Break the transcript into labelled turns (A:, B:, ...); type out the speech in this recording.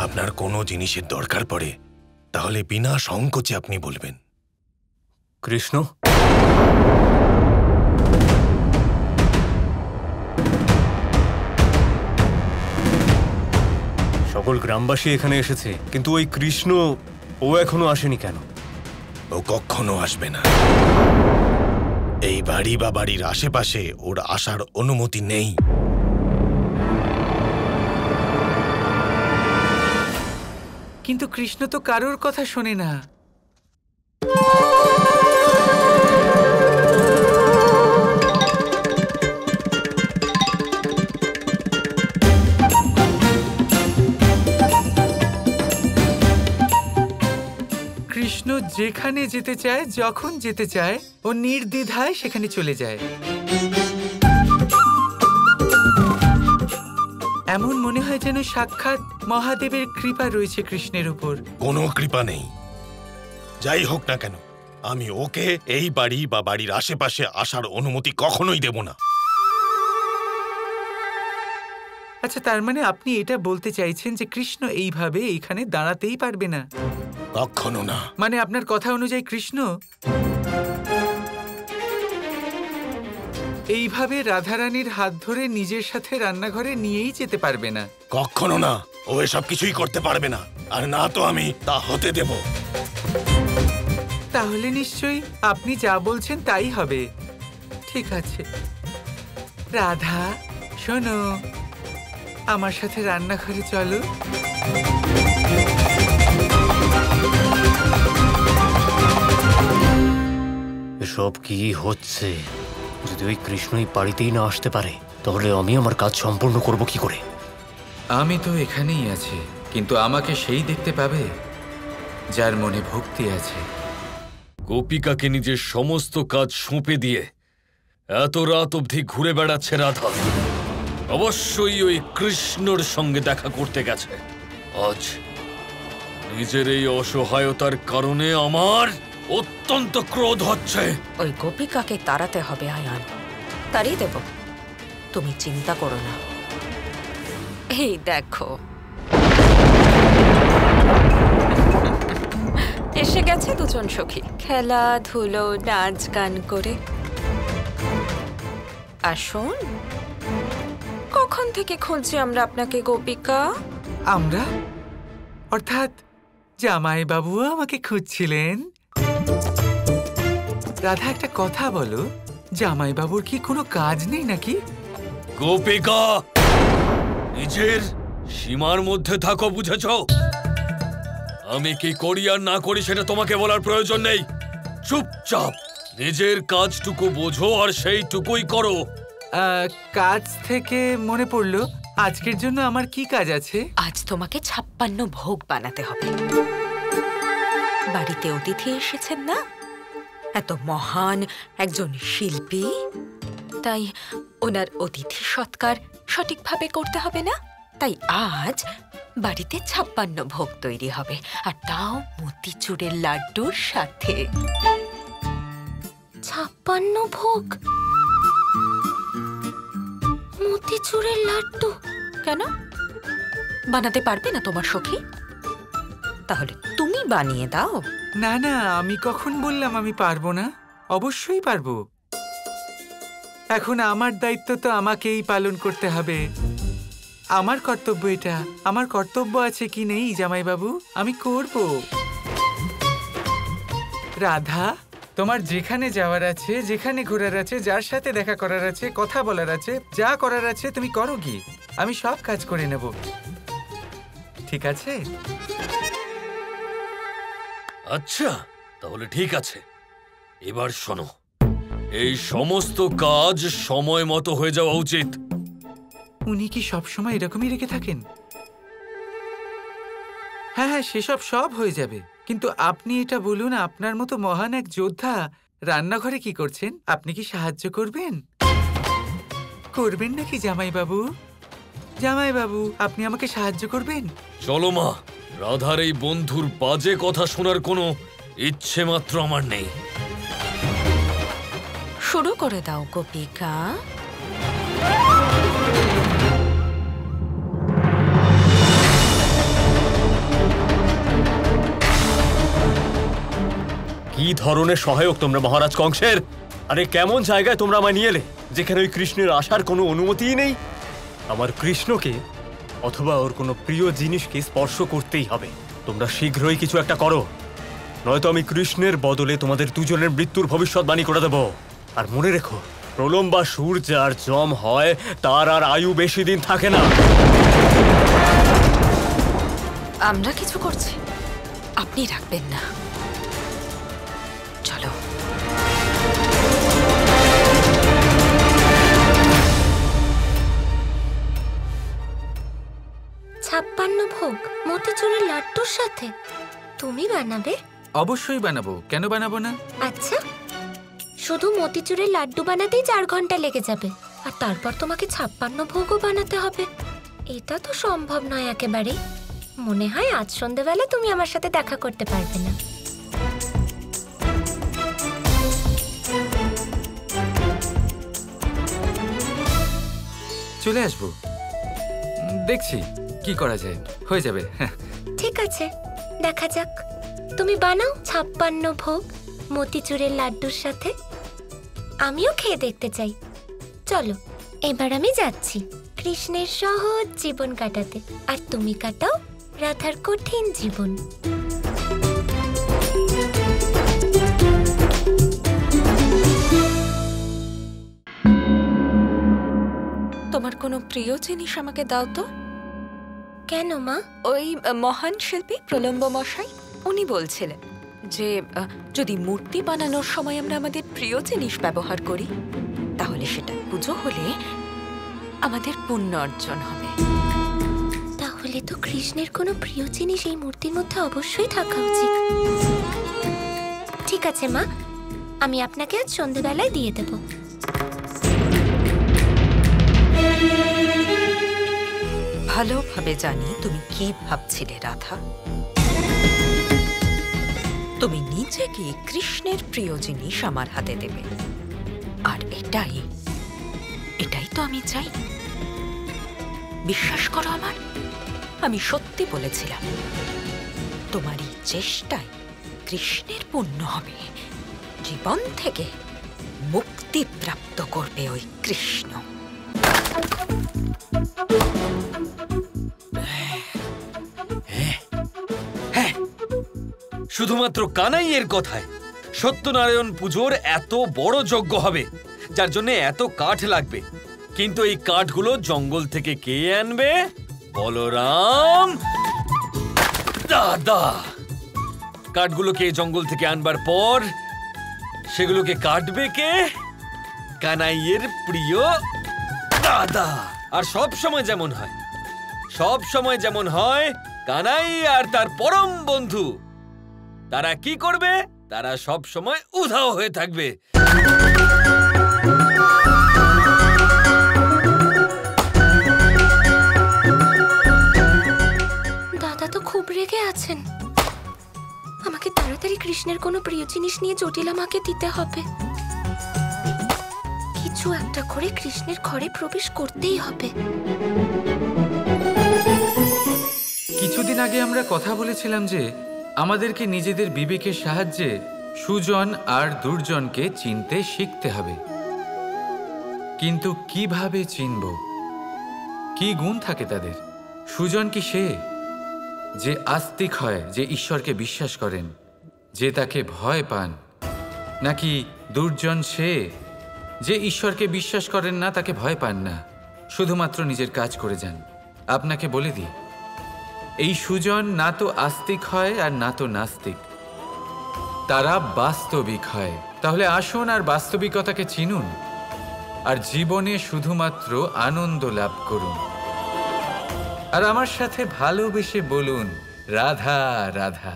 A: আপনার কোনো জিনিসের দরকার পড়ে তাহলে বিনা সংকোচে আপনি বলবেন।
B: কৃষ্ণ, সকল গ্রামবাসী এখানে এসেছে, কিন্তু ওই কৃষ্ণ ও এখনো আসেনি কেন?
A: ও কখনো আসবে না। এই বাড়ি বা বাড়ির আশেপাশে ওর আসার অনুমতি নেই।
C: কিন্তু কৃষ্ণ তো কারোর কথা শোনে না। কৃষ্ণ যেখানে যেতে চায়, যখন যেতে চায়, ও নির্দ্বিধায় সেখানে চলে যায়। এমন মনে হয় যেন সাক্ষাৎ মহাদেবের কৃপা রয়েছে কৃষ্ণের উপর।
A: কোনো কৃপা নেই। যাই হোক না কেন, আমি ওকে এই বাড়ি বা বাড়ির আশেপাশে আসার অনুমতি কখনোই দেব না।
C: আচ্ছা, তার মানে আপনি এটা বলতে চাইছেন যে কৃষ্ণ এইভাবে এইখানে দাঁড়াতেই পারবে না?
A: কখনো না।
C: মানে আপনার কথা অনুযায়ী কৃষ্ণ এইভাবে রাধারানীর হাত ধরে নিজের সাথে রান্নাঘরে নিয়েই যেতে পারবে না?
A: কখনো না। ও এসব কিছুই করতে পারবে না, আর না তো আমি তা হতে দেব।
C: তাহলে নিশ্চয়ই আপনি যা বলছেন তাই হবে। ঠিক আছে রাধা, শোনো, আমার সাথে রান্নাঘরে চলো।
B: এসব কি হচ্ছে? যদি ওই কৃষ্ণই বাড়িতেই না আসতে পারে তাহলে আমি আমার কাজ সম্পূর্ণ করব কি করে?
C: আমি তো এখানেই আছি, কিন্তু আমাকে সেই দেখতে পাবে যার মনে ভক্তি আছে।
D: গোপিকাকে নিজের সমস্ত কাজ সঁপে দিয়ে এত রাত অবধি ঘুরে বেড়াচ্ছে রাধা। অবশ্যই ওই কৃষ্ণর সঙ্গে দেখা করতে গেছে। আজ নিজের এই অসহায়তার কারণে আমার অত্যন্ত ক্রোধ হচ্ছে।
E: ওই গোপিকাকে তাড়াতে হবে আয়ান, তাড়িয়ে দেব, তুমি চিন্তা করো না। এই দেখো এসে গেছে দুজন সখী, খেলাধুলো নাচ গান করে। আসুন, কখন থেকে খুঁজছি আমরা আপনাকে গোপিকা।
C: আমরা অর্থাৎ জামাই বাবুও আমাকে খুঁজছিলেন? রাধা, একটা কথা বলো, জামাই বাবুর কি কোনো কাজ নেই নাকি?
D: গোপিকা, নিজের সীমার মধ্যে থাকো, বুঝেছ? আমি কি করি আর না করি সেটা তোমাকে বলার প্রয়োজন নেই। চুপচাপ নিজের কাজটুকু বোঝো আর সেইটুকুই করো।
C: কাজ থেকে মনে পড়লো, আজকের জন্য আমার কি কাজ আছে?
E: আজ তোমাকে 56 ভোগ বানাতে হবে। বাড়িতে অতিথি এসেছেন না, এত মহান একজন শিল্পী, তাই ওনার অতিথি সৎকার সঠিকভাবে করতে হবে না? তাই আজ বাড়িতে 56 ভোগ তৈরি হবে, আর তাও মতিচুরের লাড্ডুর সাথে। 56 ভোগ? মতিচুরের লাড্ডু? কেন বানাতে পারবে না তোমার সখী? তাহলে তুমি বানিয়ে দাও।
C: না না, আমি কখন বললাম আমি পারবো না? অবশ্যই পারবো। এখন আমার দায়িত্ব তো আমাকেই পালন করতে হবে। আমার কর্তব্য এটা। আমার কর্তব্য আছে কি নেই জামাইবাবু? আমি করব। রাধা, তোমার যেখানে যাওয়ার আছে, যেখানে ঘোরার আছে, যার সাথে দেখা করার আছে, কথা বলার আছে, যা করার আছে তুমি করো গিয়ে। আমি সব কাজ করে নেব, ঠিক আছে?
D: আচ্ছা, তাহলে ঠিক আছে। এবার শোনো, এই সমস্ত কাজ সময় মতো হয়ে যাওয়া উচিত।
C: উনি কি সবসময় এরকমই রেখে থাকেন? হ্যাঁ হ্যাঁ, সেসব সব হয়ে যাবে, কিন্তু আপনি এটা বলুন, আপনার মতো মহান এক যোদ্ধা রান্নাঘরে কি করছেন? আপনি কি সাহায্য করবেন? করবেন নাকি জামাইবাবু? জামাইবাবু, আপনি আমাকে সাহায্য করবেন?
D: চলো মা, রাধার এই বন্ধুর বাজে কথা শোনার কোনো ইচ্ছে মাত্র আমার নেই।
E: শুরু করে দাও গোপিকা।
B: ধরনের সহায়ক তোমরা মহারাজ কংসের? আরে কেমন জায়গায় তোমরা আমায় নিয়ে এলে, যেখানে ওই কৃষ্ণের আসার কোনো অনুমতিই নেই? আমার কৃষ্ণকে অথবা ওর কোনো প্রিয় জিনিসকে স্পর্শ করতেই হবে। তোমরা শীঘ্রই কিছু একটা করো, নয়তো আমি কৃষ্ণের বদলে তোমাদের দুজনের মৃত্যুর ভবিষ্যৎবাণী করে দেব। আর মনে রেখো, প্রলম্বাসুর যার জম হয় তার আর আয়ু বেশি দিন থাকে না।
E: আমরা কিছু করছি, আপনি রাখবেন না। চলো।
F: ছাপ্পান্ন ভোগ মতিচুরের লাড্ডুর সাথে তুমি বানাবে?
C: অবশ্যই বানাবো, কেন বানাবো না?
F: আচ্ছা, শুধু মতিচুরের লাড্ডু বানাতেই 4 ঘন্টা লেগে যাবে, আর তারপর তোমাকে 56 ভোগও বানাতে হবে। এটা তো সম্ভব নয় একেবারেই। মনে হয় আজ সন্ধ্যাবেলা তুমি আমার সাথে দেখা করতে পারবে না।
C: চলে আসবো, দেখছি কি করা যায়, হয়ে যাবে।
F: ঠিক আছে, দেখা যাক। তুমি বানাও 56 ভোগ মতিচুরের লাড্ডুর সাথে, আমিও খেয়ে দেখতে চাই। চলো, এবার আমি যাচ্ছি কৃষ্ণের সহজ জীবন কাটাতে, আর তুমি কাটাও রাধার কঠিন জীবন।
E: তোমার কোনো প্রিয় জিনিস আমাকে দাও তো।
F: কেন মা?
E: ওই মহান শিল্পী প্রলম্ব মশাই উনি বলছিলেন যে যদি মূর্তি বানানোর সময় আমরা আমাদের প্রিয় জিনিস ব্যবহার করি, তাহলে সেটা পুজো হলে আমাদের পুণ্য অর্জন হবে।
F: তাহলে তো কৃষ্ণের কোনো প্রিয় জিনিস এই মূর্তির মধ্যে অবশ্যই থাকা উচিত। ঠিক আছে মা, আমি আপনাকে আজ সন্ধ্যাবেলায় দিয়ে দেব।
E: ভালোভাবে জানি তুমি কি ভাবছিলে রাধা। তুমি নিজেকে কৃষ্ণের প্রিয় জিনিস আমার হাতে দেবে, আর এটাই তো আমি চাই। বিশ্বাস করো আমার, আমি সত্যি বলেছিলাম। তোমার এই চেষ্টায় কৃষ্ণের পুণ্য হবে, জীবন থেকে মুক্তি প্রাপ্ত করবে ওই কৃষ্ণ।
D: শুধুমাত্র কানাইয়ের কথায় সত্যনারায়ণ পুজোর এত বড় যজ্ঞ হবে, যার জন্য এত কাঠ লাগবে। কিন্তু এই কাঠগুলো জঙ্গল থেকে কে আনবে? বলরাম দাদা। কাঠগুলোকে জঙ্গল থেকে আনবার পর সেগুলোকে কাটবে কে? কানাইয়ের প্রিয় দাদা। আর সব সময় যেমন হয় কানাই আর তার পরম বন্ধু, তারা কি করবে? তারা সব সময় উধাও হয়ে থাকবে।
F: দাদা তো খুব রেগে আছেন। আমাকে তাড়াতাড়ি কৃষ্ণের কোনো প্রিয় জিনিস নিয়ে জটিলা মাকে দিতে হবে। কিছু একটা করে কৃষ্ণের ঘরে প্রবেশ করতেই হবে।
C: কিছুদিন আগে আমরা কথা বলেছিলাম যে আমাদেরকে নিজেদের বিবেকের সাহায্যে সুজন আর দুর্জনকে চিনতে শিখতে হবে। কিন্তু কিভাবে চিনব? কি গুণ থাকে তাদের? সুজন কি সে যে আস্তিক হয়, যে ঈশ্বরকে বিশ্বাস করেন, যে তাকে ভয় পান? নাকি দুর্জন সে যে ঈশ্বরকে বিশ্বাস করেন না, তাকে ভয় পান না, শুধুমাত্র নিজের কাজ করে যান? আপনাকে বলে দিই, এই সুজন না তো আস্তিক হয় আর না তো নাস্তিক, তারা বাস্তবিক হয়। তাহলে আসুন আর বাস্তবিকতাকে চিনুন, আর জীবনে শুধুমাত্র আনন্দ লাভ করুন। আর আমার সাথে ভালোবেসে বলুন, রাধা রাধা।